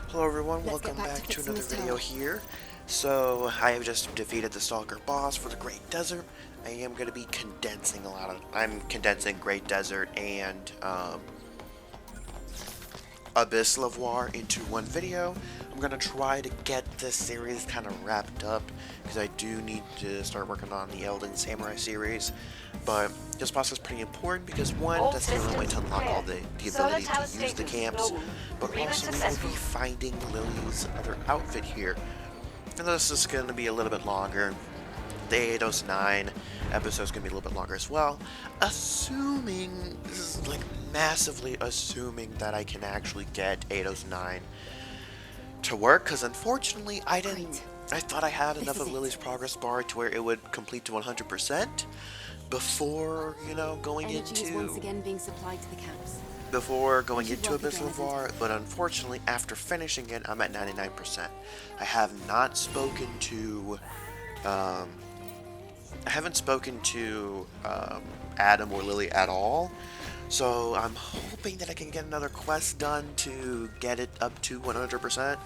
Hello everyone, Let's get welcome back to back to fixing another this video tower. here. So, I have just defeated the Stalker boss for the Great Desert. I am going to be condensing I'm condensing Great Desert and Abyss Levoire into one video. I'm going to try to get this series kind of wrapped up, because I do need to start working on the Elden Samurai series. But this boss is pretty important because one, All that's the only way systems to unlock clear. all the Solar ability to tower use the status camps, global. but Agreement also we will successful. be finding Lily's other outfit here. And this is going to be a little bit longer. The 809 episode is going to be a little bit longer as well. Assuming, this is like massively assuming that I can actually get 809 to work, because unfortunately Great. I thought I had This enough is of it. Lily's progress bar to where it would complete to 100% before, going Energy is once into again being supplied to the camps. before We going should into work Abyss again as Levoire, intended. but unfortunately, after finishing it, I'm at 99%. I have not spoken to, um, I haven't spoken to Adam or Lily at all, so I'm hoping that I can get another quest done to get it up to 100%.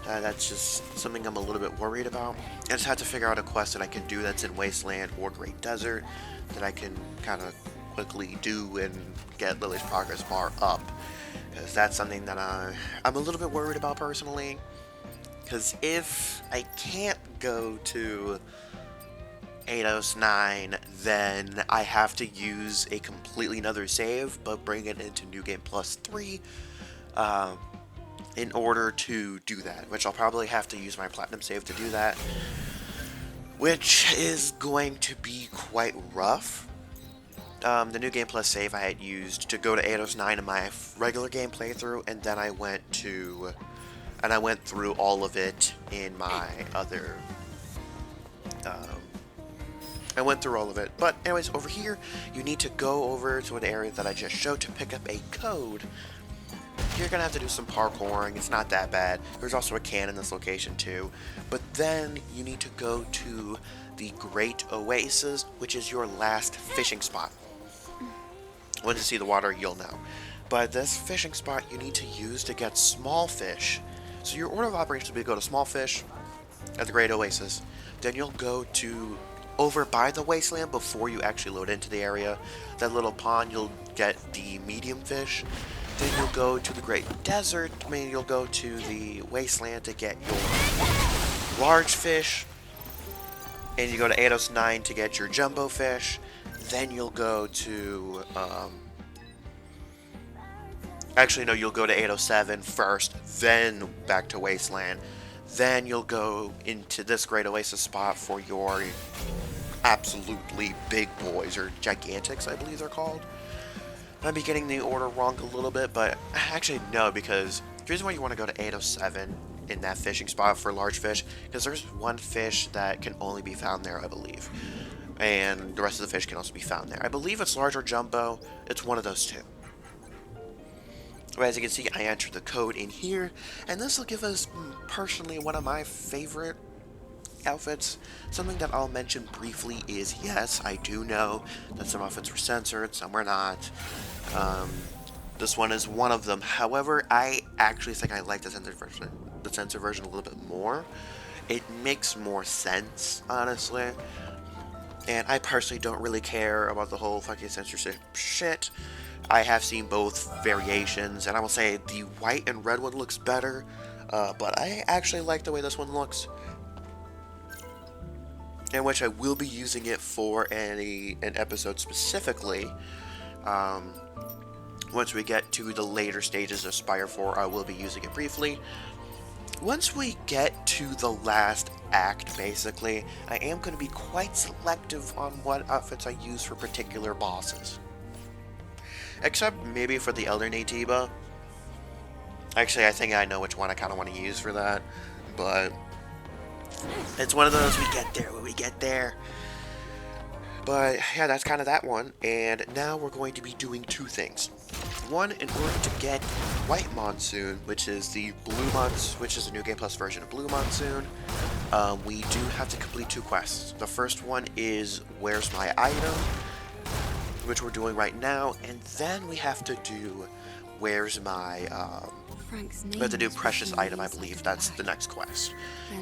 That's just something I'm a little bit worried about. I just have to figure out a quest that I can do that's in Wasteland or Great Desert that I can kind of quickly do and get Lily's progress bar up. Because that's something that I'm a little bit worried about personally. Because if I can't go to 809, then I have to use a completely another save, but bring it into New Game Plus 3. In order to do that, which I'll probably have to use my platinum save to do that, which is going to be quite rough. The New Game Plus save I had used to go to 809 in my regular game playthrough, and then I went through all of it in my other. Um, I went through all of it, but anyways, over here you need to go over to an area that I just showed to pick up a code. You're gonna have to do some parkouring, it's not that bad. There's also a can in this location too. But then you need to go to the Great Oasis, which is your last fishing spot. Once you see the water, you'll know. But this fishing spot you need to use to get small fish. So your order of operations will be to go to small fish at the Great Oasis. Then you'll go to over by the wasteland before you actually load into the area. That little pond, you'll get the medium fish. Then you'll go to the Great Desert. You'll go to the wasteland to get your large fish. And you go to 809 to get your jumbo fish. Then you'll go to, actually, no, you'll go to 807 first, then back to Wasteland. Then you'll go into this Great Oasis spot for your absolutely big boys, or gigantics, I believe they're called. I might be getting the order wrong a little bit, but actually no, because the reason why you want to go to 807 in that fishing spot for large fish, because there's one fish that can only be found there, I believe. And the rest of the fish can also be found there. I believe it's large or jumbo. It's one of those two. But as you can see, I entered the code in here, and this will give us, personally, one of my favorite outfits. Something that I'll mention briefly is, yes, I do know that some outfits were censored, some were not. This one is one of them. However, I actually think I like the censored version a little bit more. It makes more sense, honestly. And I personally don't really care about the whole fucking censorship shit. I have seen both variations, and I will say the white and red one looks better, but I actually like the way this one looks. In which I will be using it for an episode specifically. Once we get to the later stages of Spire 4, I will be using it briefly. Once we get to the last act, basically, I am going to be quite selective on what outfits I use for particular bosses. Except maybe for the Elder Natiba. Actually, I think I know which one I kind of want to use for that. But it's one of those, we get there when we get there. But yeah, that's kind of that one. And now we're going to be doing two things. One, in order to get White Monsoon, which is the which is the New Game Plus version of Blue Monsoon, we do have to complete two quests. The first one is Where's My Item, which we're doing right now, and then we have to do Where's My We have to do precious item, I believe. That's the next quest.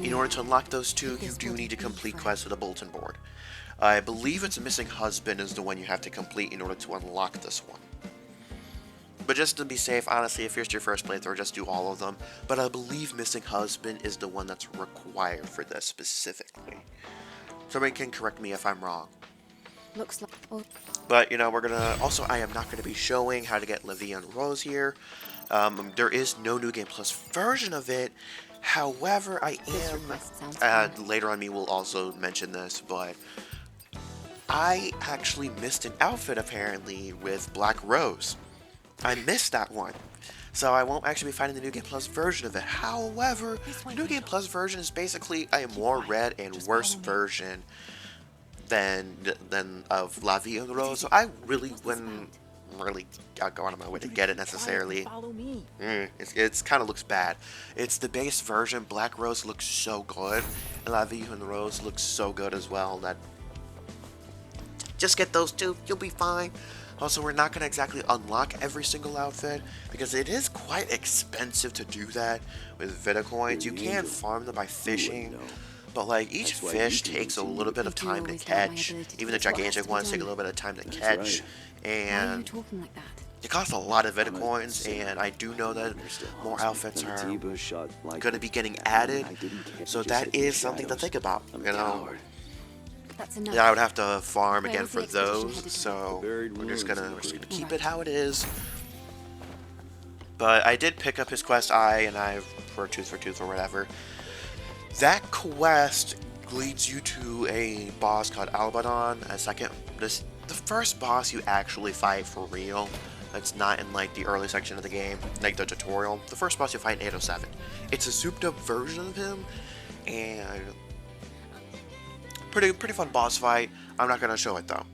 In order to unlock those two, you do need to complete quests with a bulletin board. I believe it's Missing Husband is the one you have to complete in order to unlock this one. But just to be safe, honestly, if it's your first playthrough, just do all of them. But I believe Missing Husband is the one that's required for this specifically. Somebody can correct me if I'm wrong. Looks like. Oh. But, you know, we're gonna... Also, I am not going to be showing how to get Levoire and Rose here. There is no New Game Plus version of it. However, I am... later on, me will also mention this, but... I actually missed an outfit, apparently, with Black Rose. I missed that one. So I won't actually be finding the New Game Plus version of it. However, the New Game Plus version is basically a more red and worse version than of La Vie en Rose. So I really wouldn't really go out of my way to get it necessarily. It's kind of looks bad. It's the base version. Black Rose looks so good, and La Vie en Rose looks so good as well. That just get those two, you'll be fine. Also, we're not going to exactly unlock every single outfit, because it is quite expensive to do that with Vita coins. You can farm them by fishing, but like each fish takes a little bit of time to catch. Even the gigantic ones take a little bit of time to catch, and it costs a lot of Vita coins, and I do know that more outfits are going to be getting added, so that is something to think about, you know. Yeah, I would have to farm again for those, so we're just gonna keep it how it is. But I did pick up his quest and I for tooth or whatever. That quest leads you to a boss called Albanon. The first boss you actually fight for real. That's not in like the early section of the game, like the tutorial. The first boss you fight in 807. It's a souped up version of him, and pretty fun boss fight. I'm not going to show it though.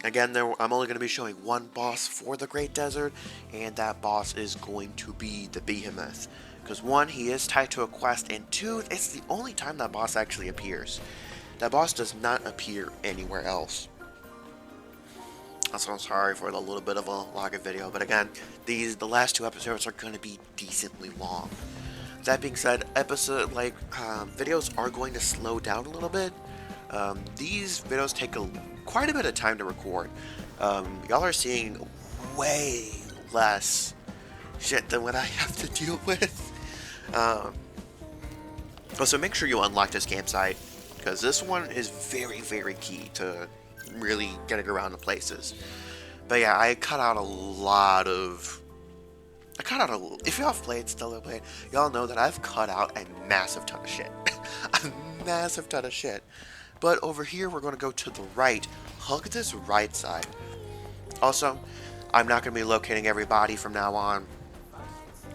Again, I'm only going to be showing one boss for the Great Desert, and that boss is going to be the Behemoth. Because one, he is tied to a quest, and two, it's the only time that boss actually appears. That boss does not appear anywhere else. Also, I'm sorry for the little bit of a longer video, but again, the last two episodes are going to be decently long. That being said, videos are going to slow down a little bit. These videos take quite a bit of time to record. Y'all are seeing way less shit than what I have to deal with. So make sure you unlock this campsite, because this one is very, very key to really getting around the places. But yeah, I cut out a lot of... if y'all have played, still have played, y'all know that I've cut out a massive ton of shit. A massive ton of shit. But over here, we're going to go to the right. Hug this right side. Also, I'm not going to be locating every body from now on.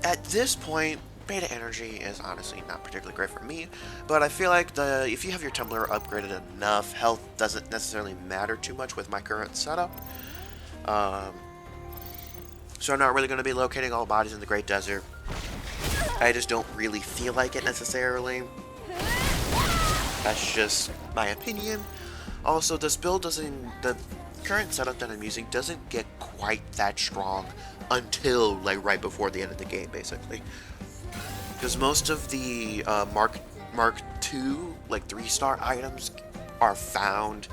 At this point, beta energy is honestly not particularly great for me, but I feel like if you have your tumbler upgraded enough, health doesn't necessarily matter too much with my current setup. So I'm not really going to be locating all bodies in the Great Desert. I just don't really feel like it necessarily. That's just my opinion. Also, this build the current setup that I'm using doesn't get quite that strong until like right before the end of the game, basically. Because most of the Mark II, like 3-star items are found.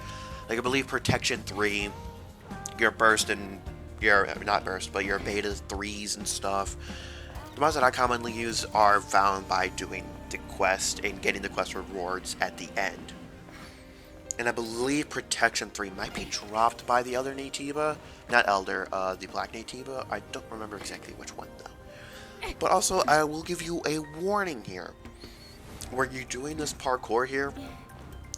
Like I believe Protection 3, your burst and your your beta 3s and stuff. The ones that I commonly use are found by doing the quest and getting the quest rewards at the end. And I believe Protection 3 might be dropped by the other Natiba. Not Elder, the Black Natiba. I don't remember exactly which one though. But also, I will give you a warning here. When you're doing this parkour here,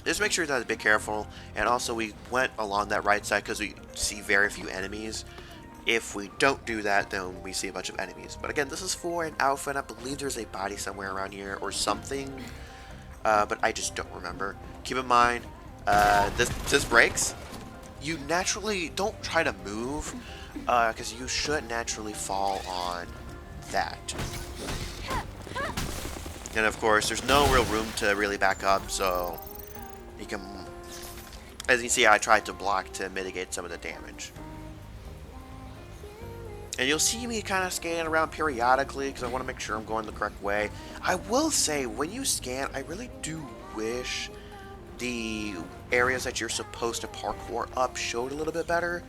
just make sure that be careful. And also, we went along that right side because we see very few enemies. If we don't do that, then we see a bunch of enemies. But again, this is for an outfit. I believe there's a body somewhere around here or something. But I just don't remember. Keep in mind, this breaks. You naturally don't try to move, because you should naturally fall on that. And of course, there's no real room to really back up, so you can, as you can see, I tried to block to mitigate some of the damage. And you'll see me kind of scan around periodically because I want to make sure I'm going the correct way. I will say, when you scan, I really do wish the areas that you're supposed to parkour up showed a little bit better.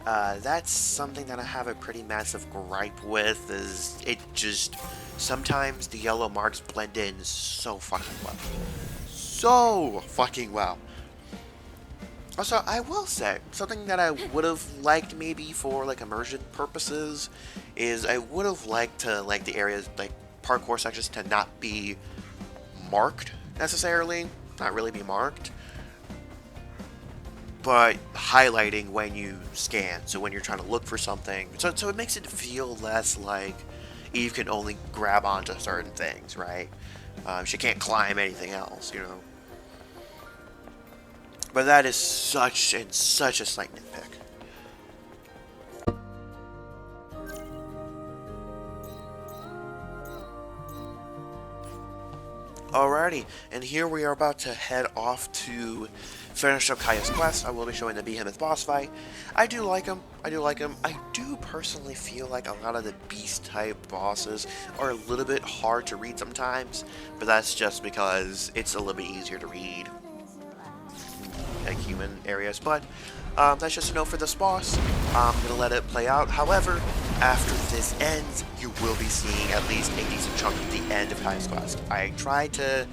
That's something that I have a pretty massive gripe with, is it just, sometimes the yellow marks blend in so fucking well. So fucking well. Also, I will say, something that I would have liked maybe for like immersion purposes is I would have liked to like the areas, like parkour sections, to not be marked necessarily, not really be marked, but highlighting when you scan, so when you're trying to look for something, so it makes it feel less like you can only grab onto certain things, right? She can't climb anything else, you know. But that is such a slight nitpick. Alrighty, and here we are about to head off to finish up Kaya's quest. I will be showing the Behemoth boss fight. I do like him. I do personally feel like a lot of the beast type bosses are a little bit hard to read sometimes, but that's just because it's a little bit easier to read like human areas. But that's just a note for this boss. I'm gonna let it play out. However, after this ends, you will be seeing at least a decent chunk of the end of Kaya's quest. I tried to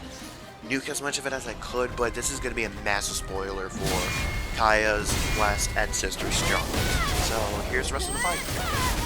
nuke as much of it as I could, but this is gonna be a massive spoiler for Kaya's quest and sister's jump. So here's the rest of the fight.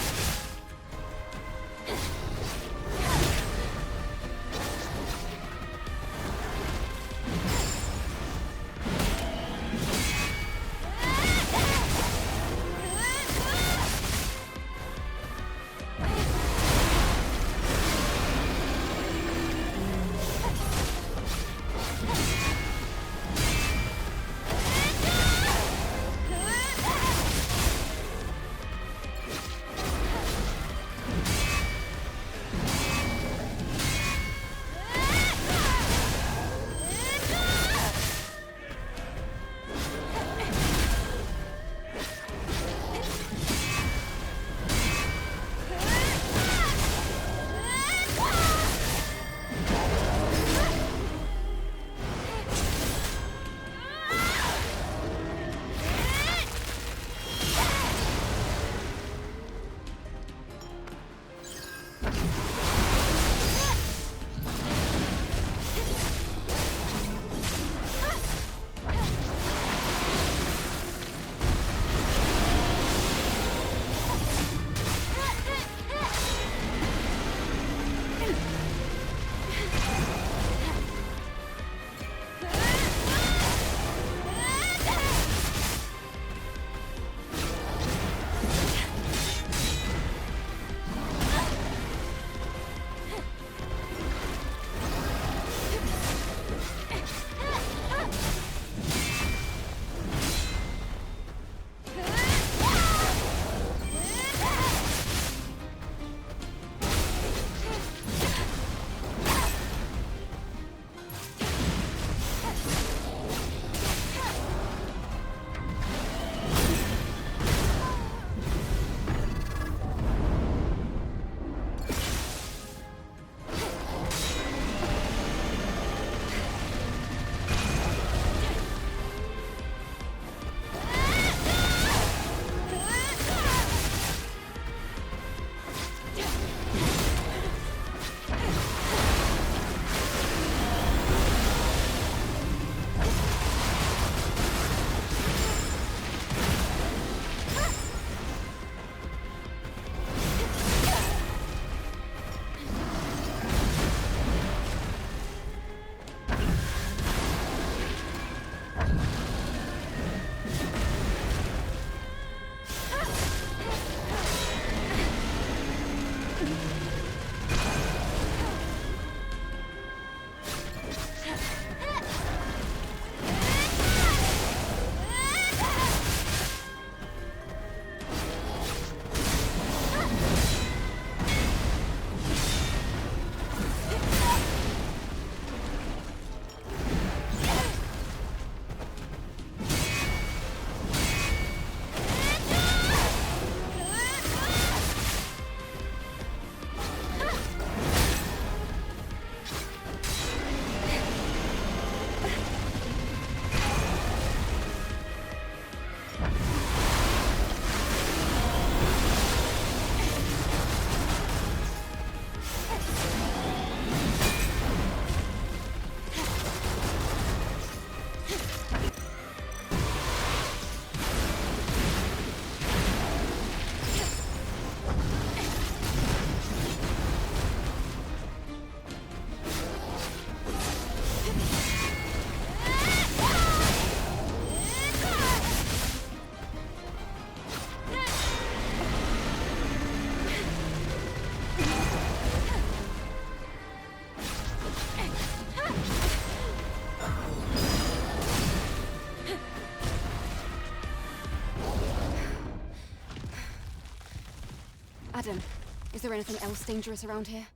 there anything else dangerous around here?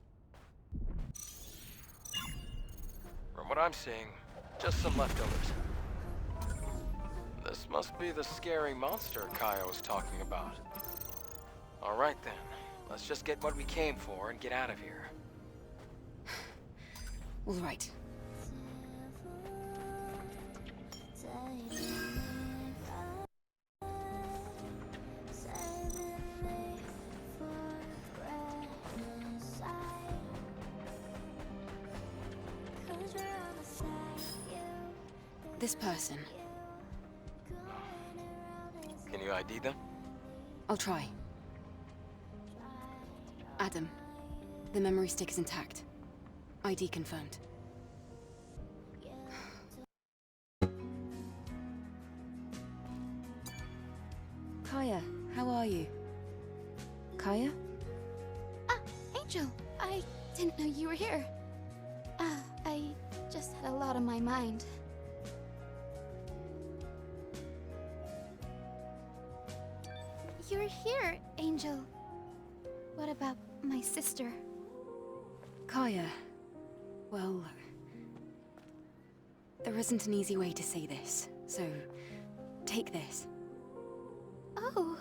From what I'm seeing, just some leftovers. This must be the scary monster Kaya was talking about. Alright then, let's just get what we came for and get out of here. All right. This person. Can you ID them? I'll try. Adam. The memory stick is intact. ID confirmed. Kaya, how are you? Kaya? Angel, I didn't know you were here. I just had a lot on my mind. You're here, Angel. What about my sister? Kaya. Well, there isn't an easy way to say this, so take this. Oh,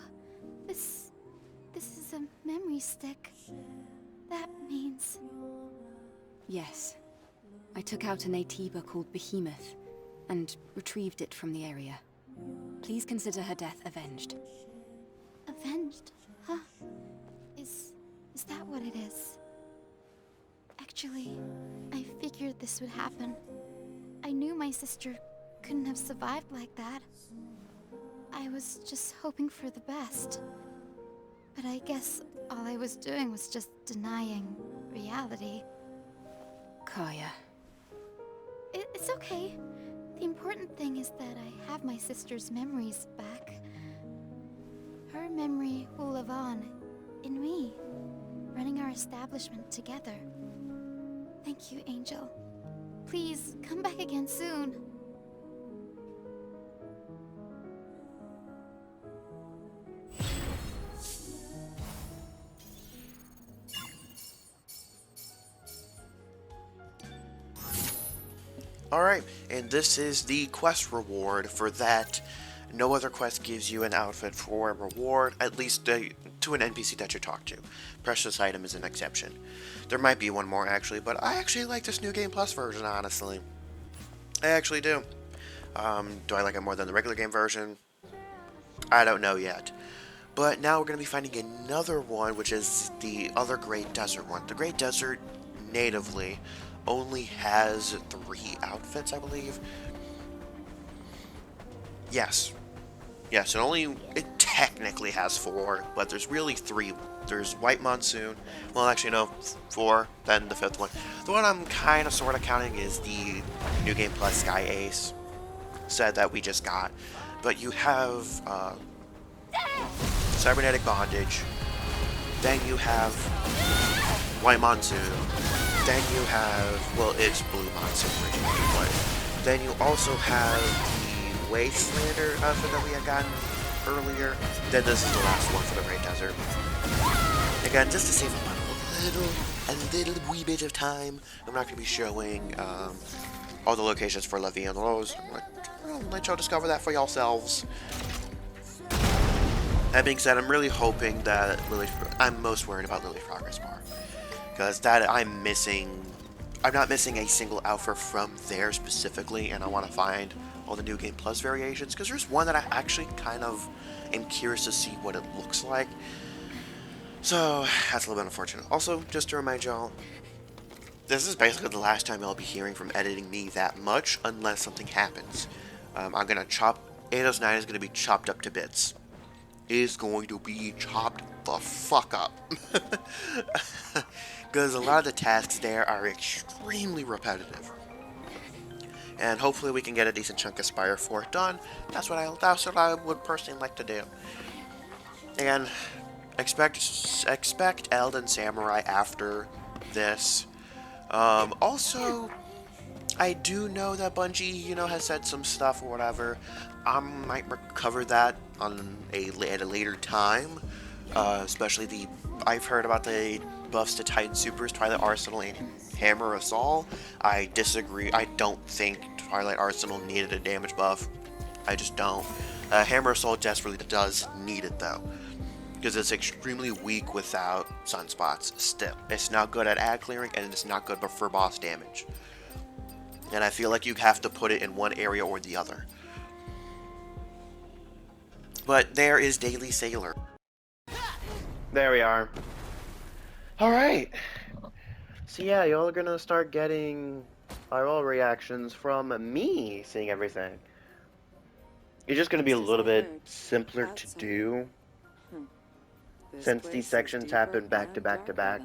this is a memory stick. That means... Yes. I took out an Atiba called Behemoth, and retrieved it from the area. Please consider her death avenged. Avenged? Huh? Is that what it is? Actually, I figured this would happen. I knew my sister couldn't have survived like that. I was just hoping for the best. But I guess all I was doing was just denying reality. Kaya. It's okay. The important thing is that I have my sister's memories back. Her memory will live on in me, running our establishment together. Thank you, Angel. Please, come back again soon. Alright, and this is the quest reward for that. No other quest gives you an outfit for a reward, at least to an NPC that you talk to. Precious item is an exception. There might be one more actually, but I actually like this New Game Plus version, honestly. I actually do. Do I like it more than the regular game version? I don't know yet. But now we're going to be finding another one, which is the other Great Desert one. The Great Desert, natively, only has 3 outfits, I believe. Yes. Yes, it technically has 4, but there's really 3. There's White Monsoon. Well, actually, no, 4, then the 5th one. The one I'm kind of sort of counting is the New Game Plus Sky Ace set that we just got. But you have Cybernetic Bondage. Then you have White Monsoon. Then you have, well, it's Blue Monsoon originally, but then you also have the Wastelander outfit that we had gotten earlier. Then this is the last one for the Great Desert. Again, just to save a little wee bit of time, I'm not going to be showing all the locations for La Vie en Rose. I'll let y'all discover that for yourselves. That being said, I'm really hoping that I'm most worried about Lily's Progress Bar. Because that I'm not missing a single outfit from there specifically, and I want to find all the New Game Plus variations, because there's one that I actually kind of am curious to see what it looks like. So, that's a little bit unfortunate. Also, just to remind y'all, this is basically the last time I'll be hearing from editing me that much, unless something happens. I'm going to 809 is going to be chopped up to bits. It is going to be chopped the fuck up. Because a lot of the tasks there are extremely repetitive. And hopefully we can get a decent chunk of Spire 4 done. That's what I would personally like to do. And expect Elden Samurai after this. Also, I do know that Bungie, has said some stuff or whatever. I might recover that on at a later time. Especially the I've heard about the buffs to Titan Supers, Twilight Arsenal, and Hammer of Saul. I disagree. I don't think Twilight Arsenal needed a damage buff. I just don't. Hammer of Soul desperately does need it though, because it's extremely weak without sunspots. Still, it's not good at ad clearing, and it's not good for boss damage. And I feel like you have to put it in one area or the other. But there is Daily Sailor. There we are. Alright. So yeah, y'all are gonna start getting viral reactions from me seeing everything. It's just gonna be a little bit simpler to do since these sections happen back to back to back.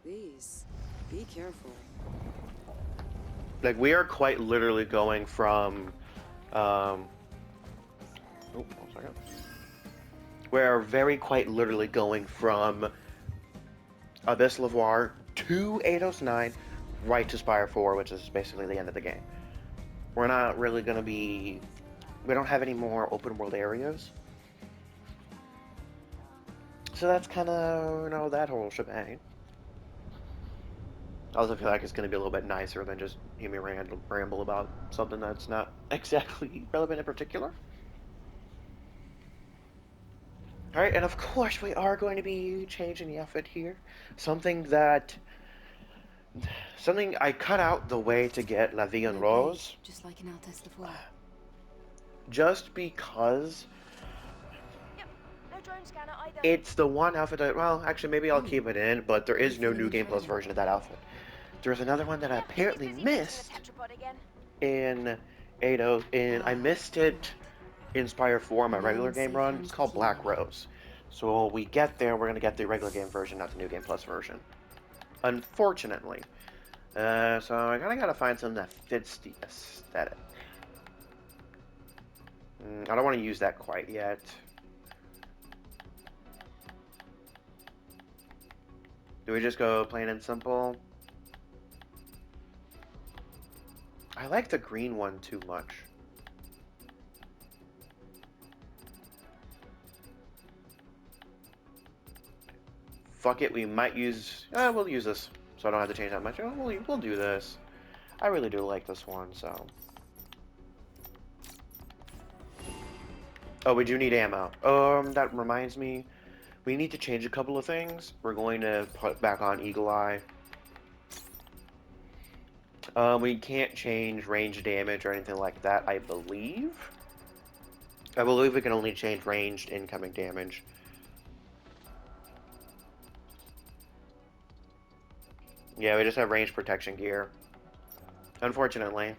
Please, be careful. Like, we are quite literally going from, oh, 1 second. We're very quite literally going from Abyss Levoire to 809 right to Spire 4, which is basically the end of the game. We're not really going to be... We don't have any more open world areas. So that's kind of, you know, that whole shebang. I also feel like it's going to be a little bit nicer than just hear me ramble about something that's not exactly relevant in particular. Alright, and of course we are going to be changing the outfit here. Something I cut out the way to get La Vie en Rose. Just like in Altesse Levoire. Just because Yep, no drone scanner either. it's the one outfit that, well, actually maybe I'll keep it in, but there is no New Game Plus version of that outfit. There's another one that I apparently missed in 8.0, and I missed it in Spire 4, my regular game run. It's called Black Rose. So when we get there, we're going to get the regular game version, not the New Game Plus version. Unfortunately. So I kind of got to find something that fits the aesthetic. I don't want to use that quite yet. Do we just go plain and simple? I like the green one too much. Fuck it, we might use... we'll use this, so I don't have to change that much. We'll do this. I really do like this one, so... Oh, we do need ammo. That reminds me. We need to change a couple of things. We're going to put back on Eagle Eye. We can't change range damage or anything like that, I believe. I believe we can only change ranged incoming damage. Yeah, we just have range protection gear. Unfortunately.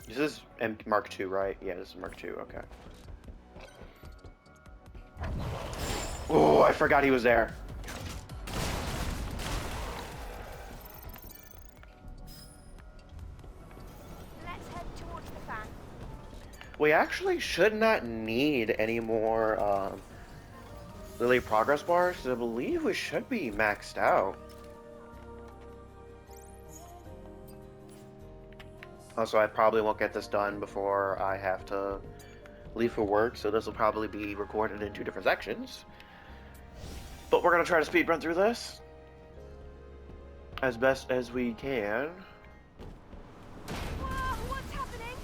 This is Mark II, right? Yeah, this is Mark II, okay. Oh, I forgot he was there. Let's head towards the fan. We actually should not need any more Lily progress bars, because I believe we should be maxed out. Also, I probably won't get this done before I have to leave for work, so this will probably be recorded in 2 different sections. But we're going to try to speed run through this as best as we can. Whoa, what's happening?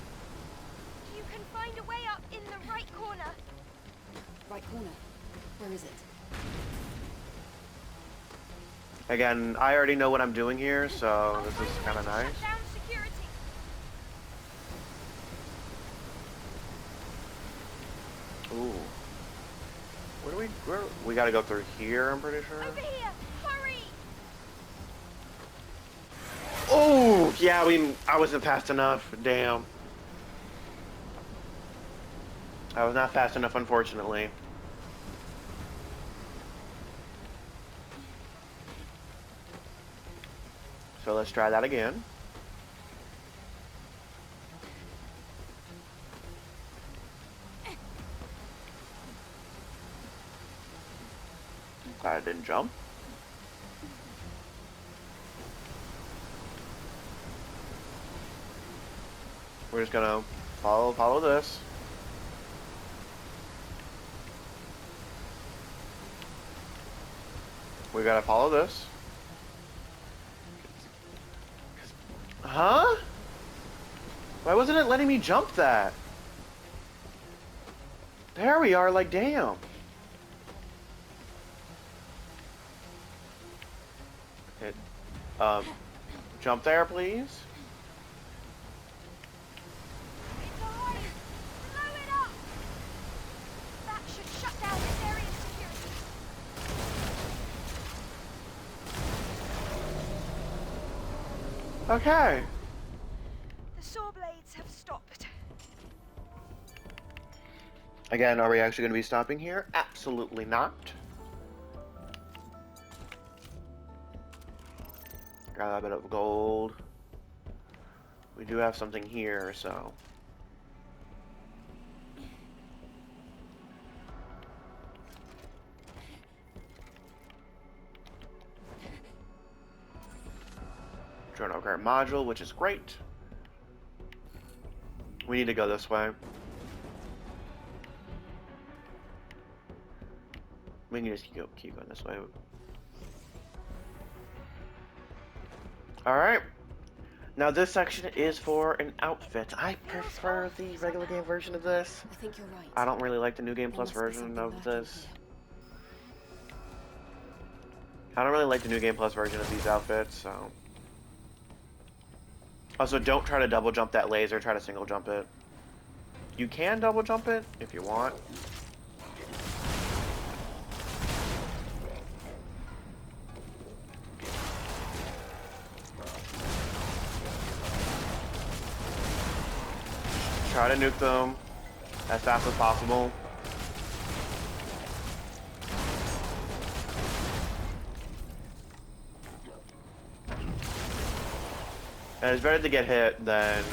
You can find a way up in the right corner. Right corner. Where is it? Again, I already know what I'm doing here, so this is kind of nice. Shut down security. Ooh. Where we gotta go through here, I'm pretty sure. Over here, hurry! Oh, yeah, I wasn't fast enough. Damn. I was not fast enough, unfortunately. So let's try that again. Glad I didn't jump. We're just gonna follow this. We gotta follow this. Huh? Why wasn't it letting me jump that? There we are, like, damn. Hit. Jump there, please. It's alive! Blow it up! That should shut down this area's security. Okay. The saw blades have stopped. Again, are we actually going to be stopping here? Absolutely not. Got a bit of gold. We do have something here, so. Journal card module, which is great. We need to go this way. We can just keep going this way. Alright. Now this section is for an outfit. I prefer the regular game version of this. I think you're right. I don't really like the New Game There Plus must be version something of lurking this. here. I don't really like the New Game Plus version of these outfits, so. Also, don't try to double jump that laser, try to single jump it. You can double jump it if you want. Try to nuke them as fast as possible. And it's better to get hit than...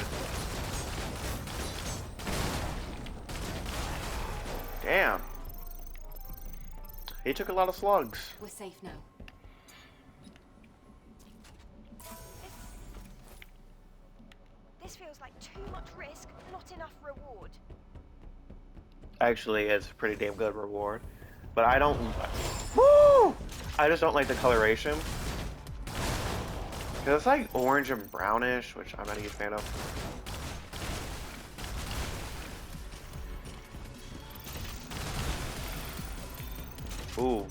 Damn. He took a lot of slugs. We're safe now. This feels like too much risk, not enough reward. Actually, it's a pretty damn good reward. But I don't... Woo! I just don't like the coloration. Because it's like orange and brownish, which I'm not a huge fan of. Ooh.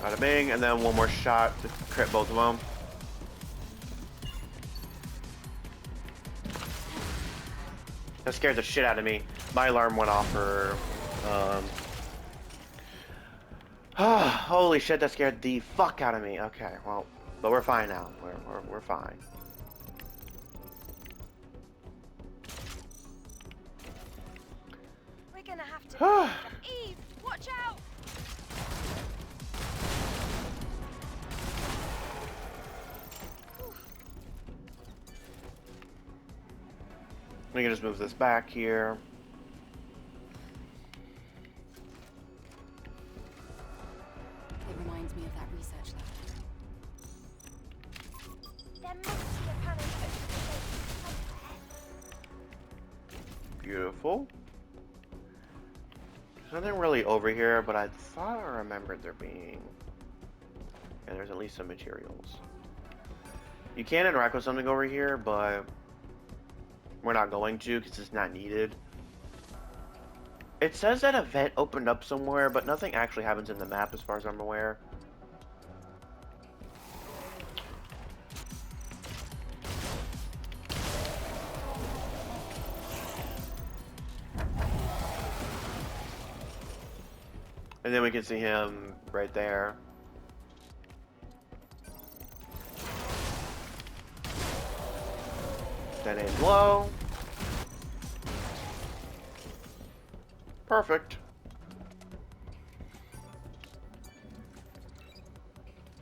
Bada bing, and then one more shot to crit both of them. That scared the shit out of me. My alarm went off for, holy shit, that scared the fuck out of me. Okay, well, but we're fine now. We're fine. We're gonna have to. Eve, watch out! We can just move this back here. It reminds me of that research lab. There must be a panel to open the gate somewhere. Beautiful. There's nothing really over here, but I thought I remembered there being... Yeah, there's at least some materials. You can interact with something over here, but we're not going to because it's not needed. It says that a vent opened up somewhere, but nothing actually happens in the map as far as I'm aware. And then we can see him right there. Then aim low. Perfect.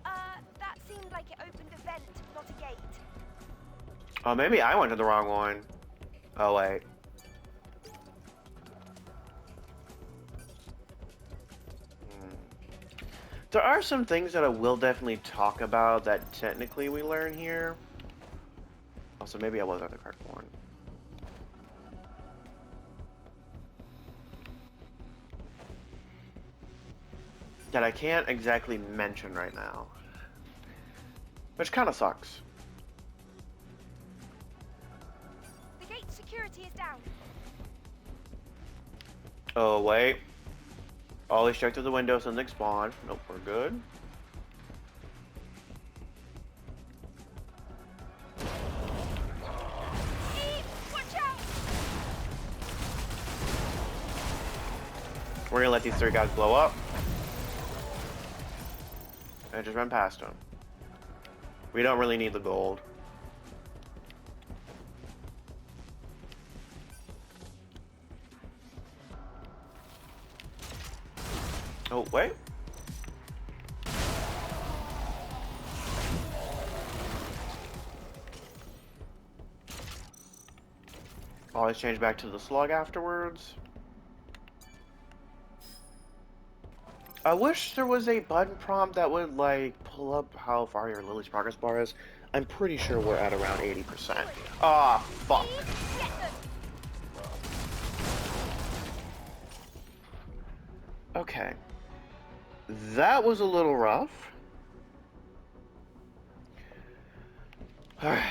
That seemed like it opened a vent, not a gate. Oh, maybe I went to the wrong one. Oh, wait. There are some things that I will definitely talk about that technically we learn here. Also, maybe I was at the correct one. that I can't exactly mention right now. Which kind of sucks. The gate security is down. Oh, wait. Always check through the window, something spawned. Nope, we're good. Eve, watch out! We're gonna let these 3 guys blow up. And just run past them. We don't really need the gold. Oh, wait. Always change back to the slug afterwards. I wish there was a button prompt that would, like, pull up how far your Lily's progress bar is. I'm pretty sure we're at around 80%. Ah, fuck. Eve, get them! Okay. That was a little rough. Alright.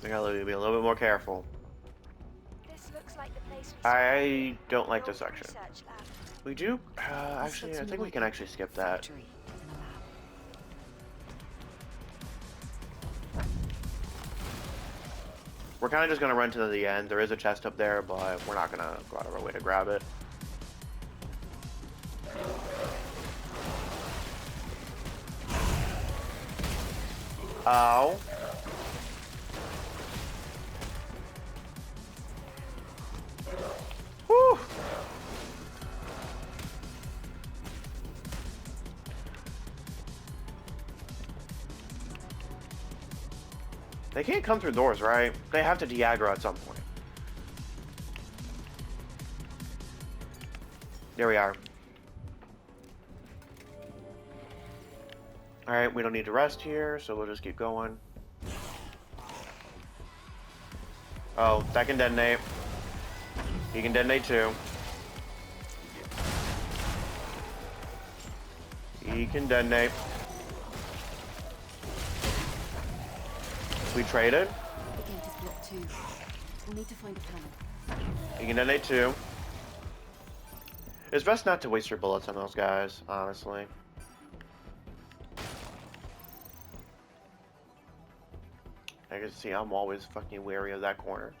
I gotta be a little bit more careful. This looks like the place we I don't like this Old section. research lab. We do? This Actually, looks I think more we can like actually skip a that. factory than a lab. We're kind of just gonna run to the end. There is a chest up there, but we're not gonna go out of our way to grab it. Ow. Whew. They can't come through doors, right? They have to de-aggro at some point. There we are. Alright, we don't need to rest here, so we'll just keep going. Oh, that can detonate. He can detonate too. He can detonate. We traded. The gate is blocked too. We'll need to find a panel. He can detonate too. It's best not to waste your bullets on those guys, honestly. I can see I'm always fucking wary of that corner.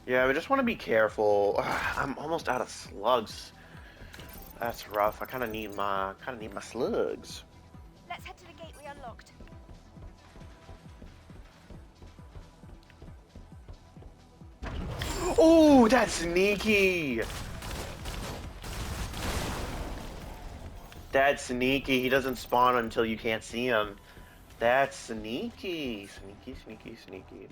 Yeah, we just want to be careful. I'm almost out of slugs. That's rough. I kind of need my slugs. Let's head to the gate we unlocked. Oh, that's sneaky. That's sneaky. He doesn't spawn until you can't see him. That's sneaky. Sneaky, sneaky, sneaky.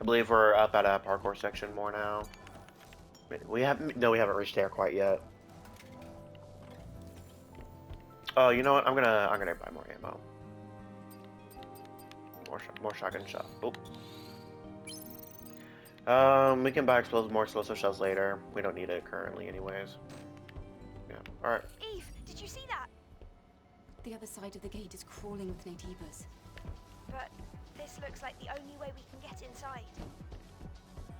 I believe we're up at a parkour section more now. We haven't reached there quite yet. Oh, you know what? I'm gonna buy more ammo. More shotgun shot. Oh. We can buy more explosive shells later. We don't need it currently, anyways. Yeah. All right. Eve, did you see that? The other side of the gate is crawling with natives. But this looks like the only way we can get inside.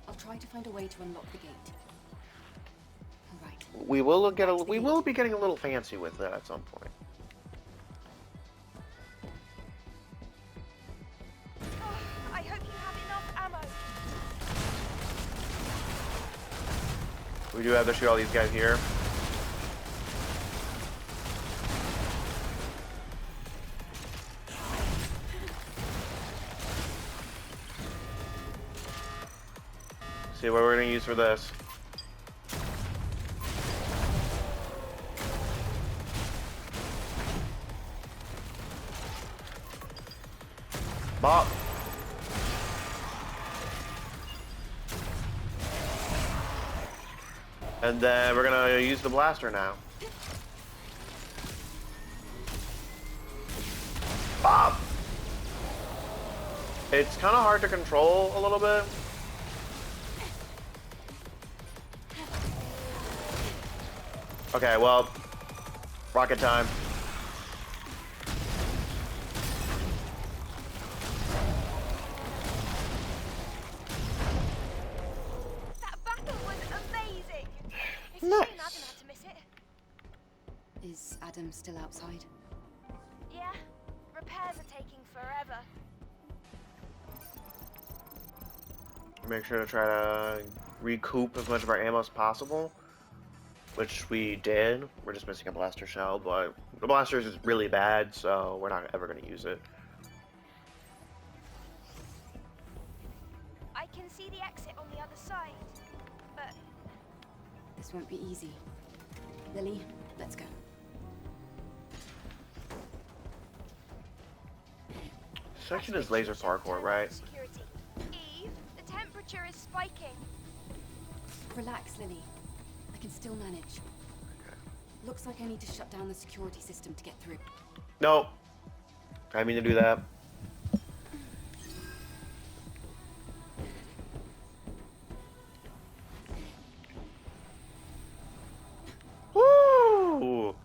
I'll try to find a way to unlock the gate. All right. We will be getting a little fancy with that at some point. Oh, I hope you have enough ammo. We do have to shoot all these guys here. See what we're gonna use for this. Bop. And then we're gonna use the blaster now. Bop! It's kind of hard to control a little bit. Okay, well, rocket time. That battle was amazing. It's a Nice. shame Adam had to miss it. Is Adam still outside? Yeah, repairs are taking forever. Make sure to try to recoup as much of our ammo as possible, which we did. We're just missing a blaster shell, but the blaster is really bad, so we're not ever going to use it. I can see the exit on the other side, but This won't be easy. Lily, let's go. Section is laser parkour, right? security. Eve, the temperature is spiking. Relax, Lily. I can still manage. Looks like I need to shut down the security system to get through. No, I mean to do that. Woo!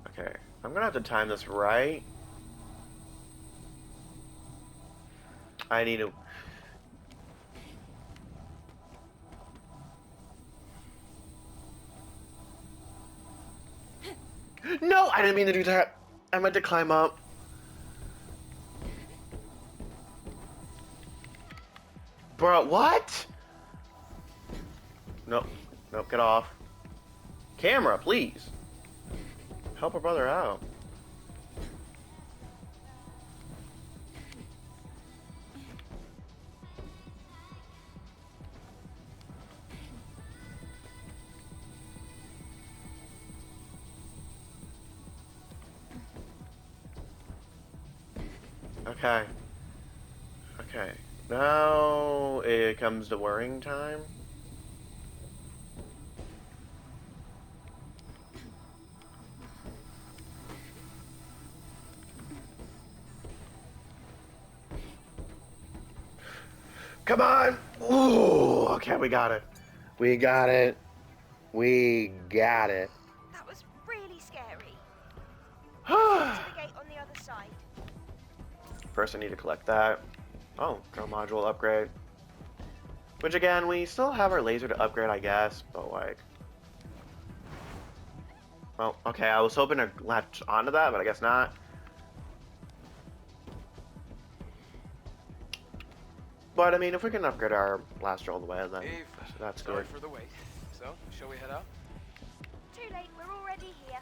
Okay, I'm gonna have to time this right. I need to. No, I didn't mean to do that. I meant to climb up. Bro, what? Nope. Nope, get off. Camera, please. Help a brother out. Okay. Okay. Now it comes to worrying time. Come on! Ooh, okay, we got it. We got it. We got it. That was really scary. To the gate on the other side. First I need to collect that. Oh, drone module upgrade. Which again, we still have our laser to upgrade, I guess, but like... Well, okay, I was hoping to latch onto that, but I guess not. But I mean, if we can upgrade our blaster all the way, then Eve, that's sorry good. for the wait. So, shall we head out? Too late, we're already here.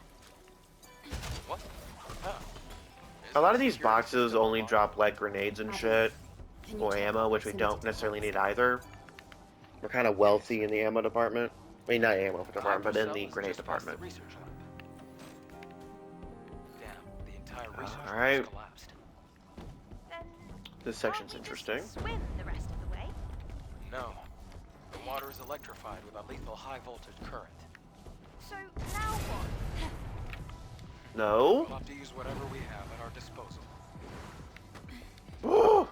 What? Oh. A lot of these boxes only drop like grenades and shit, Can you or check ammo, the which we proximity don't necessarily need device? either. We're kind of wealthy in the ammo department. I mean, not ammo The department, but in hypercell the is grenade just past the department. research lab. Damn, the entire research lab Alright. collapsed. Then This can't section's we just interesting. swim the rest of the way. No. The water is electrified with a lethal high voltage current. So now what? No? We'll have to use whatever we have at our disposal. Ooh.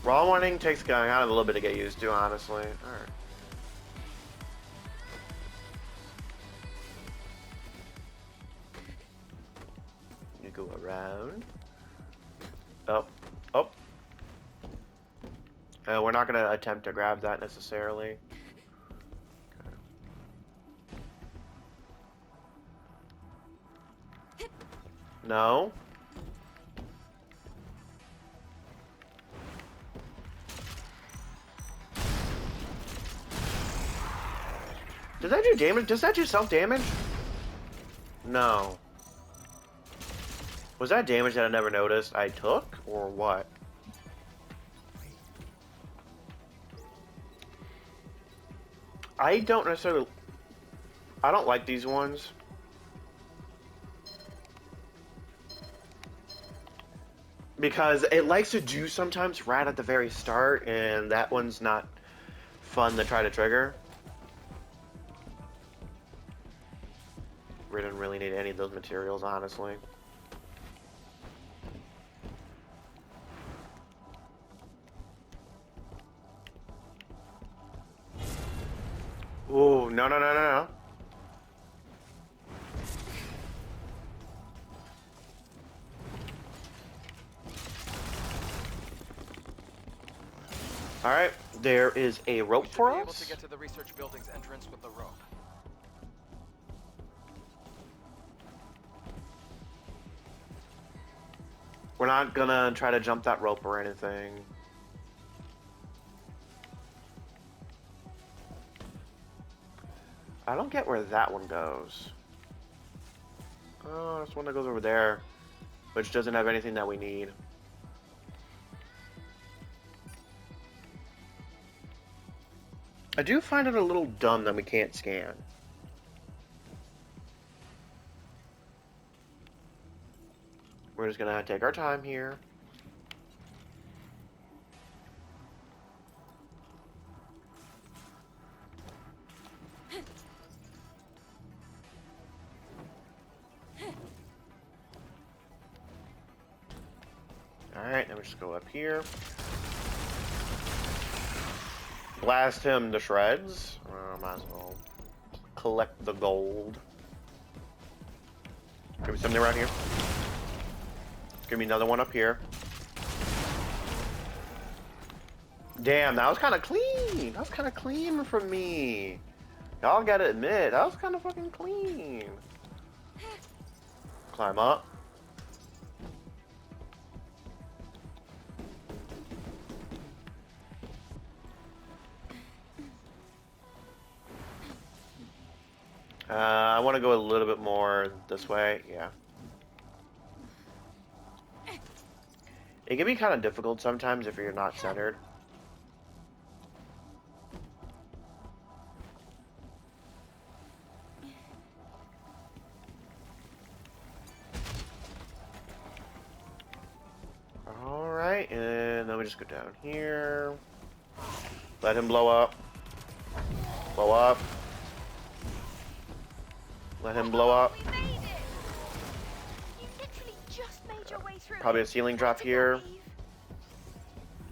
Raw warning takes going on a little bit to get used to, honestly. Alright. You go around. Oh. Oh. We're not going to attempt to grab that necessarily. No. Does that do damage? Does that do self-damage? No. Was that damage that I never noticed I took, or what? I don't necessarily... I don't like these ones. Because it likes to do sometimes right at the very start, and that one's not fun to try to trigger. We didn't really need any of those materials, honestly. Ooh, no, no, no, no, no. Alright, there is a rope for Be able us. to get to the research building's entrance with the rope. We're not gonna try to jump that rope or anything. I don't get where that one goes. Oh, there's one that goes over there, which doesn't have anything that we need. I do find it a little dumb that we can't scan. We're just gonna take our time here. Alright, then we just go up here. Blast him to shreds. Might as well collect the gold. Give me something around here. Give me another one up here. Damn, that was kind of clean. That was kind of clean from me. Y'all gotta admit, that was kind of fucking clean. Climb up. I want to go a little bit more this way. Yeah. It can be kind of difficult sometimes if you're not centered. Alright, and then we just go down here. Let him blow up. Blow up. Let him blow up. We made it! You literally just made your way through. Probably it. a ceiling Hard drop to here. believe.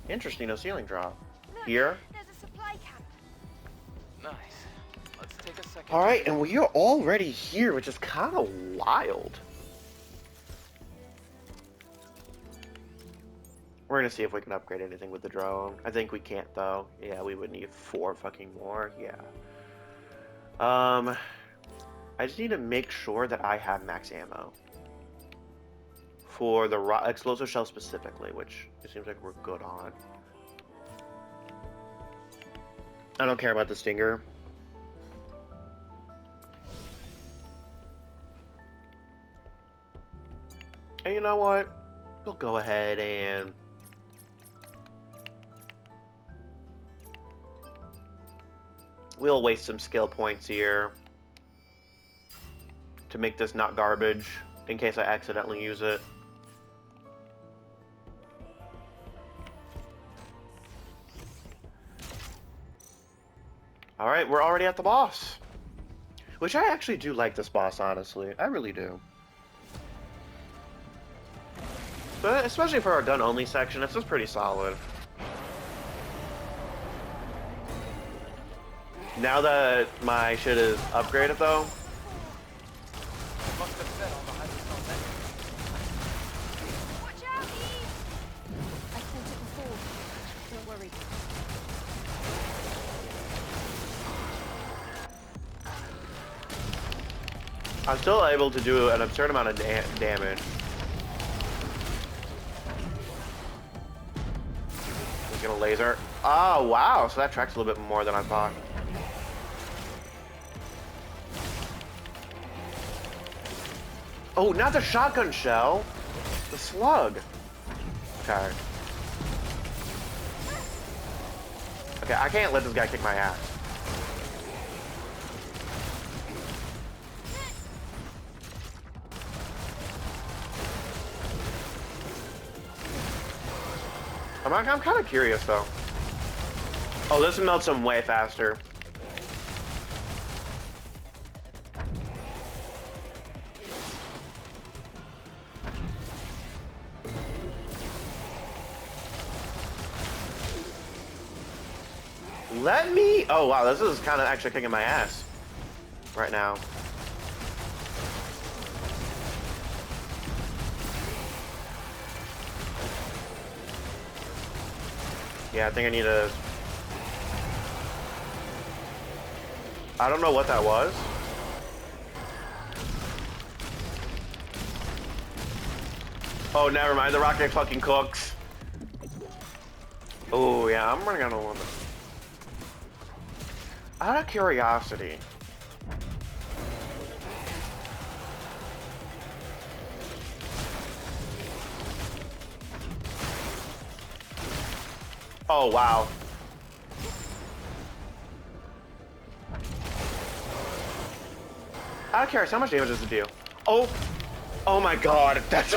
Interesting, no ceiling drop. Look, Here. there's a supply camp. Nice. Let's take a second. Alright, and we are already here, which is kind of wild. We're gonna see if we can upgrade anything with the drone. I think we can't, though. Yeah, we would need 4 fucking more. Yeah. I just need to make sure that I have max ammo. For the explosive shell specifically, which it seems like we're good on. I don't care about the stinger. And you know what? We'll go ahead and... we'll waste some skill points here. To make this not garbage. In case I accidentally use it. Alright, we're already at the boss. Which I actually do like this boss, honestly. I really do. But especially for our gun-only section, this is pretty solid. Now that my shit is upgraded, though... Must have fed on the hydrocell network. Watch out, Eve! I sent it before. Don't worry. I'm still able to do an absurd amount of damage. Let's get a laser. Oh, wow. So that tracks a little bit more than I thought. Oh, not the shotgun shell. The slug. Okay. Okay, I can't let this guy kick my ass. I'm kind of curious though. Oh, this melts them way faster. Let me... Oh, wow, this is kind of actually kicking my ass right now. Yeah, I think I need to... I don't know what that was. Oh, never mind. The rocket fucking cooks. Oh, yeah, I'm running out of limit. Out of curiosity. Oh, wow. Out of curiosity, how much damage does it do? Oh, oh my god, that's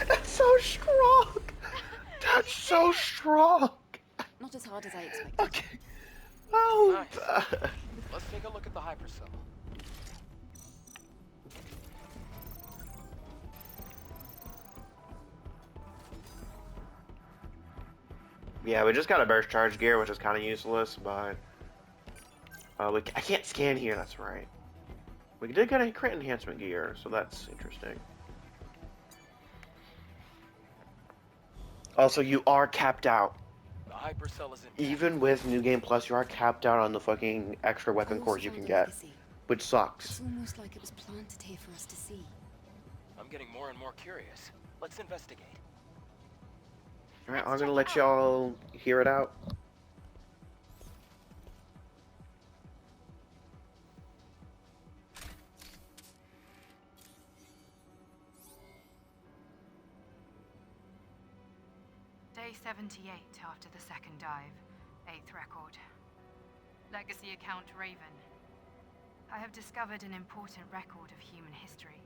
that's so strong. That's so strong. Not as hard as I expected. Okay. Oh. Nice. Let's take a look at the hypercell. Yeah, we just got a burst charge gear, which is kind of useless, but I can't scan here. That's right. We did get a crit enhancement gear, so that's interesting. Also, you are capped out. The hypercell is in. Even with New Game Plus, you are capped out on the fucking extra weapon I cores also you can found a get, legacy. which sucks. It's almost like it was planted here for us to see. I'm getting more and more curious. Let's investigate. Alright, I'm gonna let y'all hear it out. Day 78 after the second dive. 8th record. Legacy account Raven. I have discovered an important record of human history.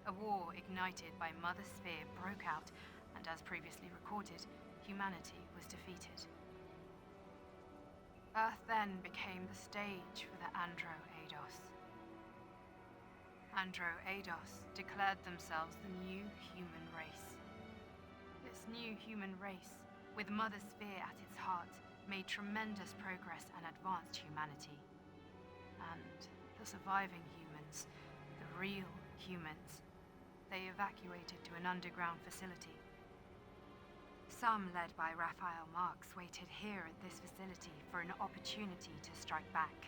A war ignited by Mother Sphere broke out, and as previously recorded, humanity was defeated. Earth then became the stage for the Andro-Eidos. Andro-Eidos declared themselves the new human race. This new human race, with Mother Sphere at its heart, made tremendous progress and advanced humanity. And the surviving humans, the real humans, they evacuated to an underground facility. Some, led by Raphael Marx, waited here at this facility for an opportunity to strike back.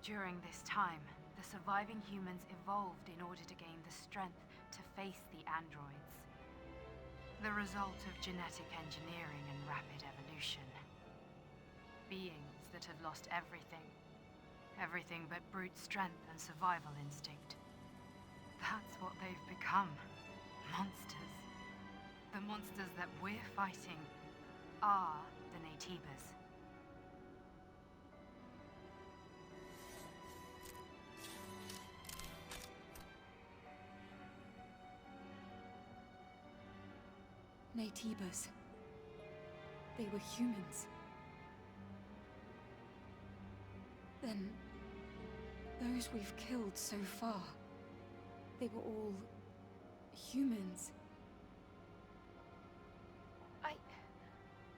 During this time, the surviving humans evolved in order to gain the strength to face the androids. The result of genetic engineering and rapid evolution. Beings that have lost everything. Everything but brute strength and survival instinct. That's what they've become. Monsters. The monsters that we're fighting are the Naytibas. Naytibas. They were humans. Then, those we've killed so far, they were all humans.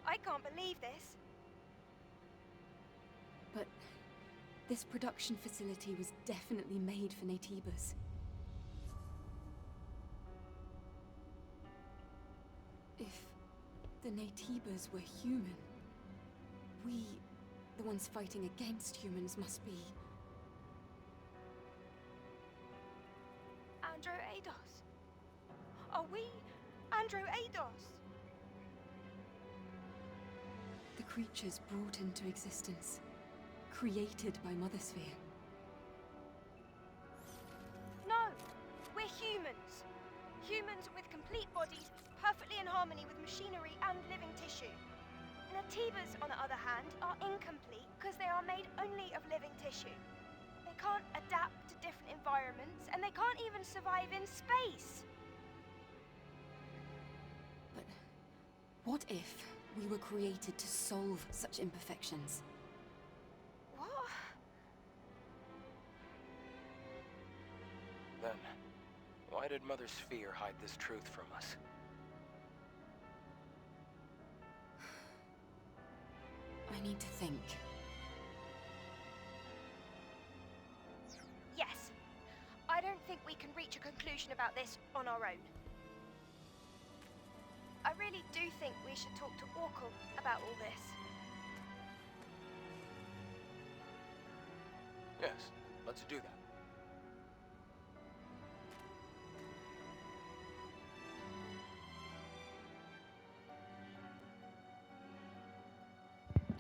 I can't believe this. But this production facility was definitely made for Naytibas. If the Naytibas were human, we, the ones fighting against humans, must be... Andro-Eidos. Are we Andro-Eidos? The creatures brought into existence, created by Mother Sphere. No, we're humans. Humans with complete bodies, perfectly in harmony with machinery and living tissue. Naytibas, on the other hand, are incomplete because they are made only of living tissue. They can't adapt to different environments, and they can't even survive in space. But What if we were created to solve such imperfections? What? Then, why did Mother Sphere hide this truth from us? I need to think. Yes. I don't think we can reach a conclusion about this on our own. I really do think we should talk to Orkle about all this. Yes, let's do that.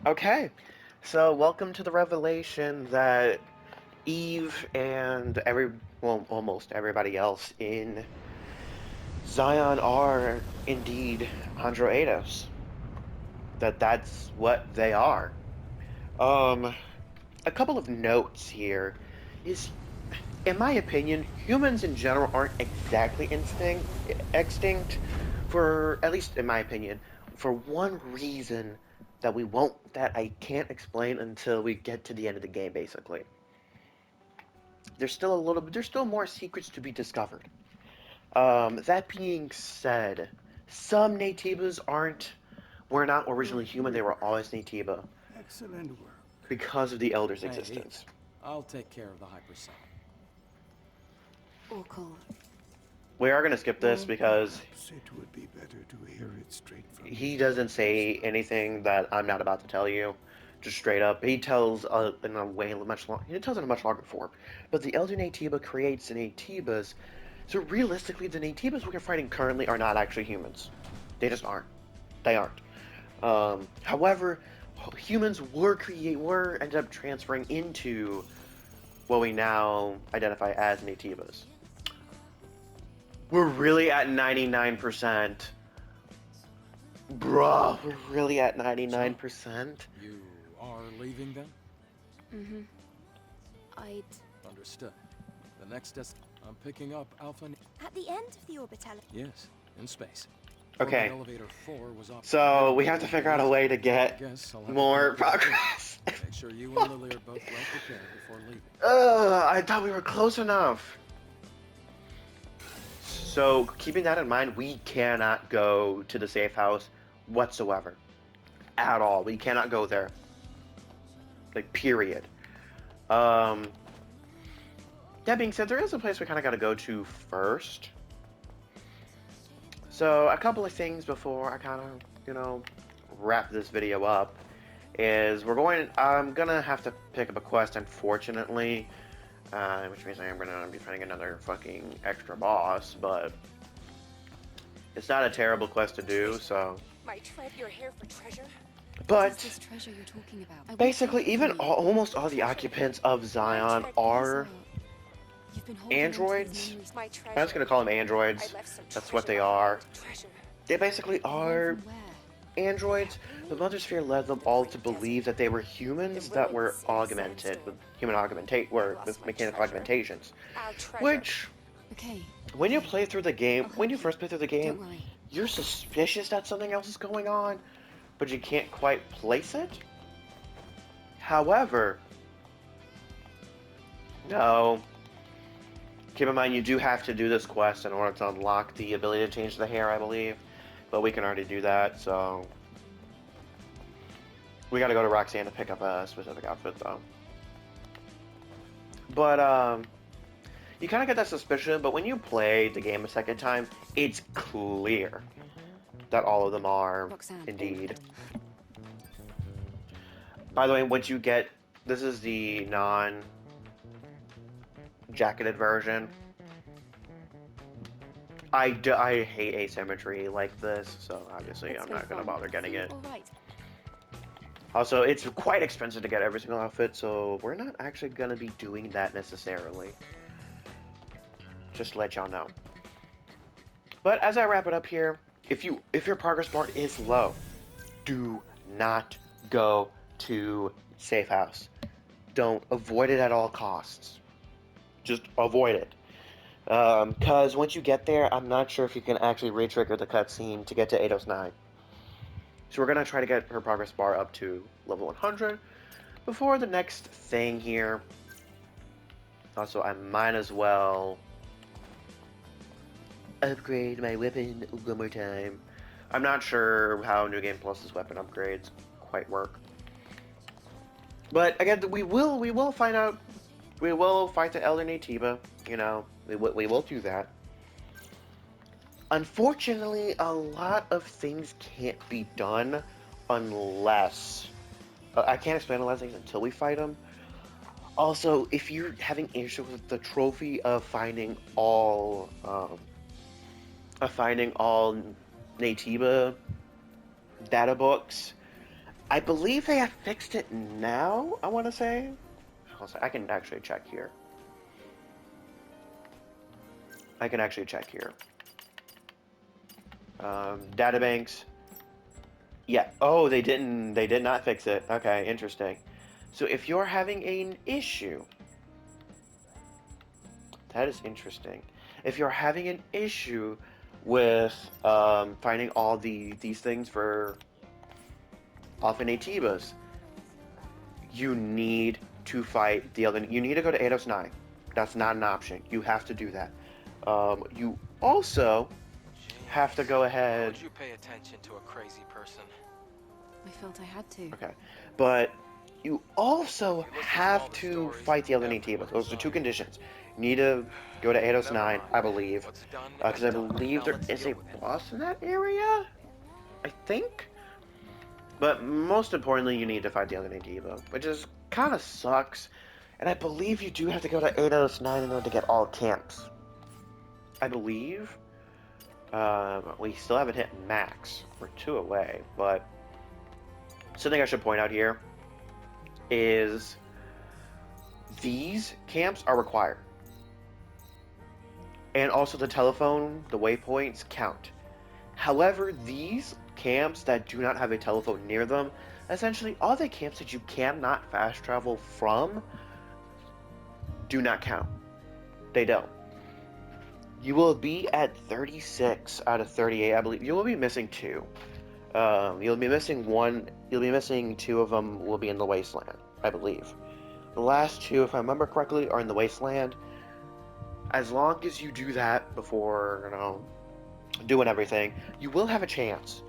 Okay, so welcome to the revelation that Eve and almost everybody else in Zion are indeed androidos. That's what they are. A couple of notes here is, in my opinion, humans in general aren't exactly extinct, for, at least in my opinion, for one reason that I can't explain until we get to the end of the game, basically. There's still more secrets to be discovered. That being said, some Naytibas were not originally human, they were always Naytiba Excellent work. because of the Elder's Hey, existence. I'll take care of the hypersonic. Orkle, We are going to skip this because Perhaps it would be better to hear it straight from he you. doesn't say anything that I'm not about to tell you, just straight up. He tells in a way much long. He tells in a much longer form. But the Elder Naytiba creates the Naytibas, so realistically, the Naytibas we are fighting currently are not actually humans. They just aren't. They aren't. However, humans were ended up transferring into what we now identify as Naytibas. We're really at 99%. Bruh, we're really at 99%. You are leaving then? Mm-hmm. I'd... Understood. The next I'm picking up Alpha... At the end of the orbital. Yes, in space. Okay. Orbit elevator 4 was off. So we have to figure out a way to get Guess I'll have to more connect with progress. you. Make sure you and Lily are both well prepared before leaving. I thought we were close enough. So, keeping that in mind, we cannot go to the safe house whatsoever. At all. We cannot go there. Like, period. That being said, there is a place we kind of got to go to first. So, a couple of things before I kind of, wrap this video up is I'm gonna have to pick up a quest, unfortunately. Which means I'm gonna be finding another fucking extra boss, but it's not a terrible quest to do, so. Might trade your hair for treasure? What is But this treasure you're talking about? basically, even almost all the occupants of Zion are You've been holding on to these androids. memories. My treasure. I'm just gonna call them androids. I left some That's what treasure they are. behind. Treasure. They basically are From where? androids. The Mother Sphere led them all to believe that they were humans that were augmented with with mechanical augmentations. Our treasure. Which, Okay, when you play through the game, when you first play through the don't game, worry. you're suspicious that something else is going on, but you can't quite place it. However, no. Keep in mind, you do have to do this quest in order to unlock the ability to change the hair, I believe. But we can already do that, so... We gotta go to Roxanne to pick up a specific outfit, though. But, you kind of get that suspicion, but when you play the game a second time, it's clear that all of them are Roxanne. indeed. By the way, once you get... This is the non-jacketed version. I hate asymmetry like this, so obviously I'm not gonna bother getting it. All right. Also, it's quite expensive to get every single outfit, so we're not actually gonna be doing that necessarily. Just to let y'all know. But as I wrap it up here, if your progress bar is low, do not go to safe house. Don't avoid it at all costs. Just avoid it. Because once you get there, I'm not sure if you can actually re-trigger the cutscene to get to 809. So we're going to try to get her progress bar up to level 100 before the next thing here. Also, I might as well upgrade my weapon one more time. I'm not sure how New Game Plus's weapon upgrades quite work. But again, we will find out. We will fight the Elder Natiba. You know, we will do that. Unfortunately, a lot of things can't be done unless I can't explain a lot of things until we fight them. Also, if you're having issues with the trophy of finding all Natiba data books, I believe they have fixed it now. I want to say. I can actually check here. Databanks. Yeah. Oh, they didn't. They did not fix it. Okay, interesting. So if you're having an issue, that is interesting. If you're having an issue with finding all these things for Atibas, you need to fight the other. You need to go to Eidos 9. That's not an option. You have to do that. You also have to go ahead. Would you pay attention to a crazy person? I felt I had to. Okay, but you also have to fight the other Natiba. Those are two conditions. You need to go to Eidos 9, I believe, because I believe there is a boss in that area. I think. But most importantly, you need to fight the other Natiba, which is kind of sucks. And I believe you do have to go to Eidos 9 in order to get all camps. I believe. We still haven't hit max. We're 2 away, but something I should point out here is these camps are required. And also the telephone, the waypoints count. However, these camps that do not have a telephone near them, essentially all the camps that you cannot fast travel from do not count. They don't. You will be at 36 out of 38, I believe. You will be missing 2. You'll be missing 1. You'll be missing 2 of them will be in the Wasteland, I believe. The last 2, if I remember correctly, are in the Wasteland. As long as you do that before, you know, doing everything, you will have a chance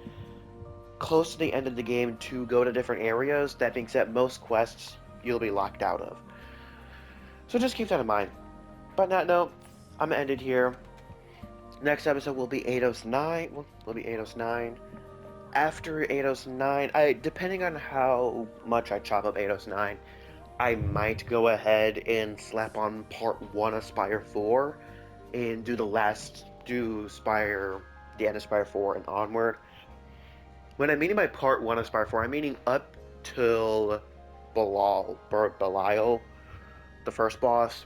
close to the end of the game to go to different areas. That being said, most quests you'll be locked out of. So just keep that in mind. But on that note, I'm gonna end it here. Next episode will be Eidos 9. Will be Eidos 9. After Eidos 9, depending on how much I chop up Eidos 9, I might go ahead and slap on part 1 of Spire 4 and do the end of Spire 4 and onward. When I'm meaning by part 1 of Spire 4, I'm meaning up till Belial, the first boss.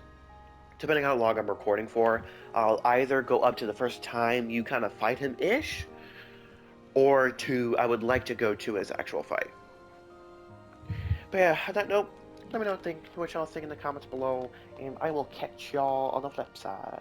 Depending on how long I'm recording for, I'll either go up to the first time you kind of fight him-ish, or I would like to go to his actual fight. But yeah, on that note, let me know what y'all think in the comments below, and I will catch y'all on the flip side.